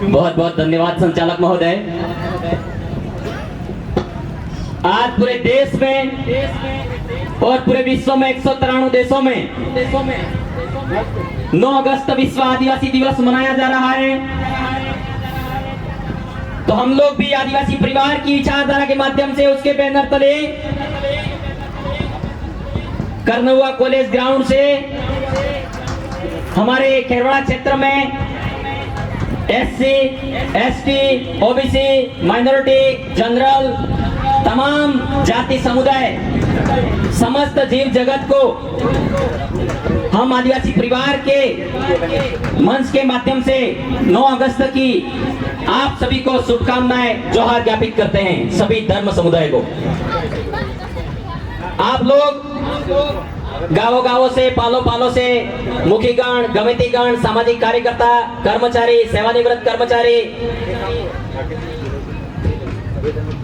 बहुत बहुत धन्यवाद संचालक महोदय। आज पूरे देश में और पूरे विश्व में 193 देशों में 9 अगस्त विश्व आदिवासी दिवस मनाया जा रहा है। तो हम लोग भी आदिवासी परिवार की विचारधारा के माध्यम से उसके बैनर तले करनौआ कॉलेज ग्राउंड से हमारे खेरवाड़ा क्षेत्र में SC, ST, OBC, minority, general, तमाम जाति समुदाय, समस्त जीव जगत को हम आदिवासी परिवार के मंच के माध्यम से 9 अगस्त की आप सभी को शुभकामनाएं जोहार ज्ञापित करते हैं। सभी धर्म समुदाय को आप लोग गाँव गाँव से, पालो पालो से, मुखीगण, गमितीगण, सामाजिक कार्यकर्ता, कर्मचारी, सेवानिवृत्त कर्मचारी,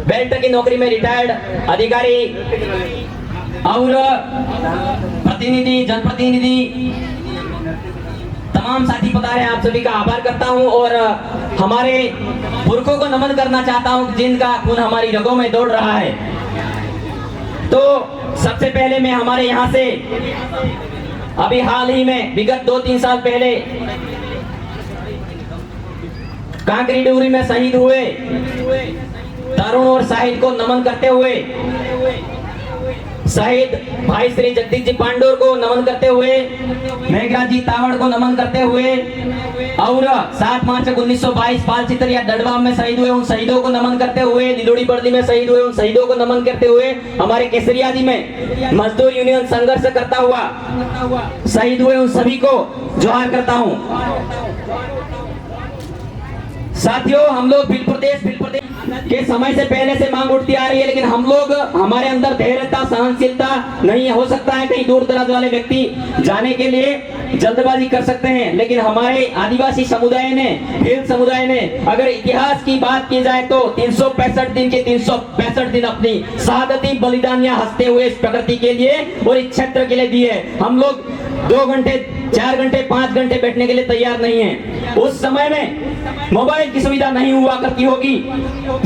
बेल्ट की नौकरी में रिटायर्ड अधिकारी और प्रतिनिधि, जनप्रतिनिधि, तमाम साथी पधारे, आप सभी का आभार करता हूं और हमारे पुरखों को नमन करना चाहता हूं जिनका खून हमारी रगों में दौड़ रहा है। तो सबसे पहले मैं हमारे यहाँ से अभी हाल ही में विगत 2-3 साल पहले कांकरी डूरी में शहीद हुए तरुण और शाहिद को नमन करते हुए, शहीद भाई श्री जगदीश जी पांडुर को नमन करते हुए, मेघराज जी तावड़ को नमन करते हुए और 7 मार्च 1922 पाल चितरिया डडवाम में शहीद हुए उन शहीदों को नमन करते हुए, लिलोड़ी बर्दी में शहीद हुए उन शहीदों को नमन करते हुए, हमारे केसरिया जी में मजदूर यूनियन संघर्ष करता हुआ शहीद हुए उन सभी को जोहार करता हूं। साथियों, हम लोग भील प्रदेश के समय से पहले से मांग उठती आ रही है, लेकिन हम लोग, हमारे अंदर धैर्यता, सहनशीलता नहीं हो सकता है। कहीं दूर दराज वाले व्यक्ति जाने के लिए जल्दबाजी कर सकते हैं, लेकिन हमारे आदिवासी समुदाय ने, भील समुदाय ने, अगर इतिहास की बात की जाए तो 365 दिन के 365 दिन अपनी शहादती बलिदानियां हंसते हुए इस प्रकृति के लिए और इस क्षेत्र के लिए दिए। हम लोग 2 घंटे, 4 घंटे, 5 घंटे बैठने के लिए तैयार नहीं है। उस समय में मोबाइल की सुविधा नहीं हुआ करती होगी,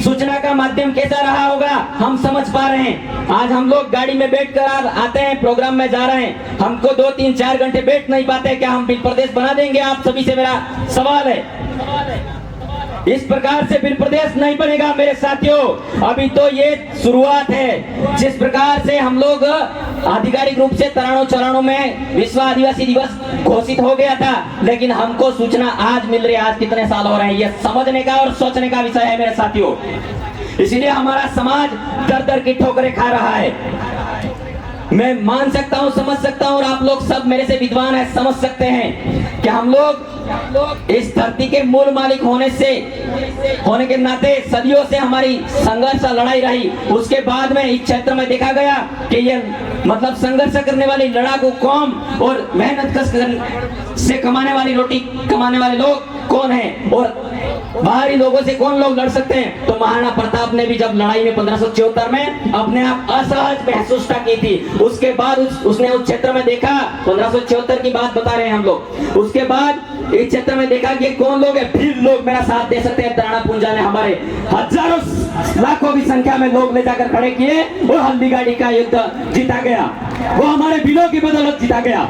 सूचना का माध्यम कैसा रहा होगा हम समझ पा रहे हैं। आज हम लोग गाड़ी में बैठकर आते हैं, प्रोग्राम में जा रहे हैं, हमको 2, 3, 4 घंटे बैठ नहीं पाते, क्या हम भील प्रदेश बना देंगे? आप सभी से मेरा सवाल है। इस प्रकार से भील प्रदेश नहीं बनेगा मेरे साथियों। अभी तो ये शुरुआत है। जिस प्रकार से हम लोग आधिकारिक रूप से तरानों में विश्व आदिवासी दिवस घोषित हो गया था, लेकिन हमको सूचना आज मिल रही है। आज कितने साल हो रहे हैं, ये समझने का और सोचने का विषय है मेरे साथियों। इसीलिए हमारा समाज दर दर की ठोकरें खा रहा है। मैं मान सकता हूँ, समझ सकता हूँ और आप लोग सब मेरे से विद्वान हैं, समझ सकते हैं कि हम लोग इस धरती के मूल मालिक होने के नाते सदियों से हमारी संघर्ष लड़ाई रही। उसके बाद में इस क्षेत्र में देखा गया कि ये मतलब संघर्ष करने वाली लड़ाकू कौम और मेहनत कश से कमाने वाली रोटी कमाने वाले लोग कौन हैं और बाहरी लोगों से कौन लोग लड़ सकते हैं। तो महाराणा प्रताप ने भी जब लड़ाई में 1574 में अपने आप असहज महसूस की थी, उसके बाद उसने उस क्षेत्र में देखा, 1574 की बात बता रहे हैं हम लोग, उसके बाद इस क्षेत्र में देखा कि कौन लोग है, भील लोग मेरा साथ दे सकते हैं। तराना पुंजा ने हमारे हजारों लाखों की संख्या में लोग ले जाकर खड़े किए और हल्दीघाटी का युद्ध जीता गया, वो हमारे भीलों की बदौलत जीता गया।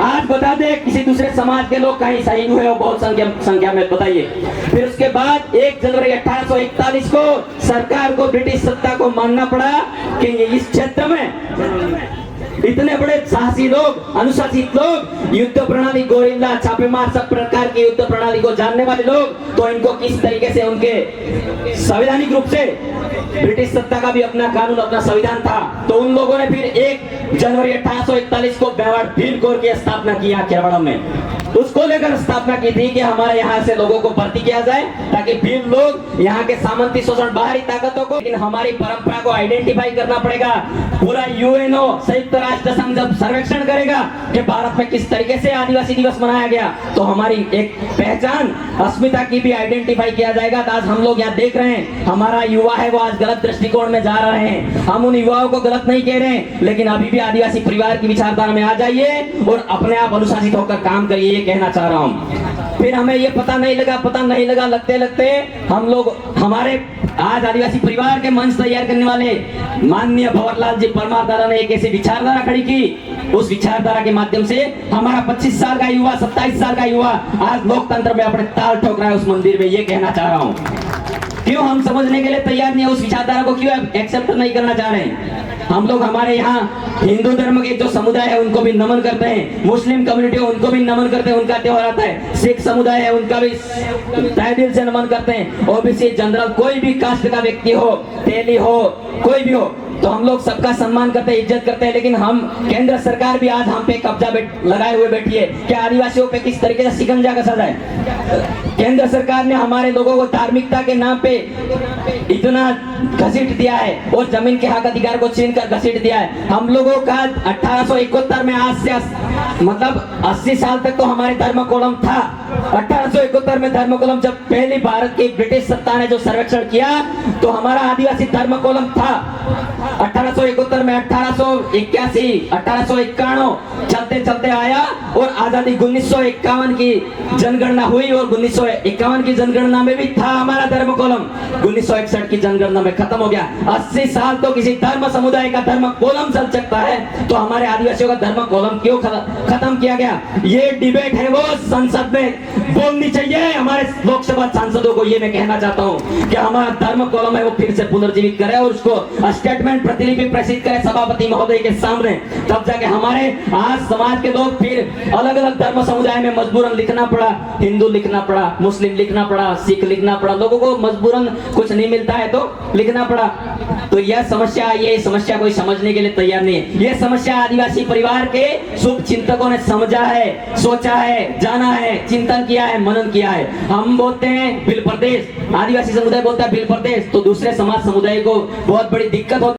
आज बता दे किसी दूसरे समाज के लोग कहीं शहीद हुए हो बहुत संख्या में, बताइए। फिर उसके बाद 1 जनवरी 1841 को सरकार को, ब्रिटिश सत्ता को मानना पड़ा कि इस क्षेत्र में इतने बड़े साहसी लोग, अनुशासित लोग, युद्ध प्रणाली, गोरिल्ला, छापेमार, सब प्रकार की युद्ध प्रणाली को जानने वाले लोग, तो इनको किस तरीके से उनके संवैधानिक रूप से, ब्रिटिश सत्ता का भी अपना कानून, अपना संविधान था, तो उन लोगों ने फिर 1 जनवरी 1841 को मेवाड़ भील कोर की स्थापना किया खेरवाड़ा में। उसको लेकर स्थापना की थी कि हमारे यहाँ से लोगों को भर्ती किया जाए ताकि भील लोग यहाँ के सामंती शोषण, बाहरी ताकतों को, लेकिन हमारी परंपरा को आइडेंटिफाई करना पड़ेगा। पूरा यूएनओ, संयुक्त राष्ट्र संघ जब सर्वेक्षण करेगा कि भारत में किस तरीके से आदिवासी दिवस मनाया गया, तो हमारी एक पहचान, अस्मिता की भी आइडेंटिफाई किया जाएगा। तो आज हम लोग यहाँ देख रहे हैं, हमारा युवा है वो आज गलत दृष्टिकोण में जा रहे हैं। हम उन युवाओं को गलत नहीं कह रहे हैं, लेकिन अभी भी आदिवासी परिवार की विचारधारा में आ जाइए और अपने आप अनुशासित होकर काम करिए। ये कहना चाह रहा हूँ। फिर हमें ये पता नहीं लगा लगते लगते हम लोग हमारे आज आदिवासी परिवार के मंच तैयार करने वाले माननीय भंवरलाल जी परमार दादा ने एक ऐसी विचारधारा खड़ी की। उस विचारधारा के माध्यम से हमारा 25 साल का युवा, 27 साल का युवा आज लोकतंत्र में अपने ताल ठोक रहा है उस मंदिर में। ये कहना चाह रहा हूँ, क्यों हम समझने के लिए तैयार नहीं है, उस विचारधारा को क्यों एक्सेप्ट नहीं करना चाह रहे हैं। हम लोग हमारे यहाँ हिंदू धर्म के जो समुदाय है उनको भी नमन करते हैं, मुस्लिम कम्युनिटी है उनको भी नमन करते हैं, उनका त्योहार आता है, सिख समुदाय है उनका भी तहे दिल से नमन करते हैं। ओबीसी जनरल कोई भी कास्ट का व्यक्ति हो, तेली हो, कोई भी हो, तो हम लोग सबका सम्मान करते हैं, इज्जत करते हैं। लेकिन हम केंद्र सरकार भी आज हम पे कब्जा लगाए हुए बैठी है कि आदिवासियों पे किस तरीके से शिकंजा कसा जाए। केंद्र सरकार ने हमारे लोगों को धार्मिकता के नाम पे इतना घसीट दिया है और जमीन के हक अधिकार को छीन कर घसीट दिया है। हम लोगों का 1871 में आज से मतलब 80 साल तक तो हमारे धर्म कोलम था। 1871 में धर्म कोलम जब पहली भारत की ब्रिटिश सत्ता ने जो सर्वेक्षण किया तो हमारा आदिवासी धर्म कोलम था। 1871 में 1881, 1891 चलते चलते आया और आजादी 1951 की जनगणना हुई और 1951 की जनगणना में भी था हमारा धर्म कोलम। 1961 की जनगणना में खत्म हो गया। 80 साल तो किसी धर्म समुदाय का धर्म कोलम चल सकता है, तो हमारे आदिवासियों का धर्म कोलम क्यों खत्म किया गया? ये डिबेट है वो संसद में बोलनी चाहिए। हमारे लोकसभा सांसदों को ये मैं कहना चाहता हूँ कि हमारा धर्म कोलम है वो फिर से पुनर्जीवित करे और उसको स्टेटमेंट प्रतिलिपि प्रेषित करे सभापति महोदय के सामने, तब जाके हमारे आज समाज के लोग फिर अलग अलग धर्म समुदाय में मजबूरन लिखना पड़ा, हिंदू लिखना पड़ा, मुस्लिम लिखना पड़ा, सिख लिखना पड़ा, लोगों को मजबूरन कुछ नहीं मिलता है तो लिखना पड़ा। तो यह समस्या कोई समझने के लिए तैयार नहीं है। यह समस्या आदिवासी परिवार के शुभ चिंतकों ने समझा है, सोचा है, जाना है, चिंतन किया है, मनन किया है। हम बोलते हैं बिल प्रदेश, आदिवासी समुदाय बोलता है बिल प्रदेश, तो दूसरे समाज समुदाय को बहुत बड़ी दिक्कत होती है।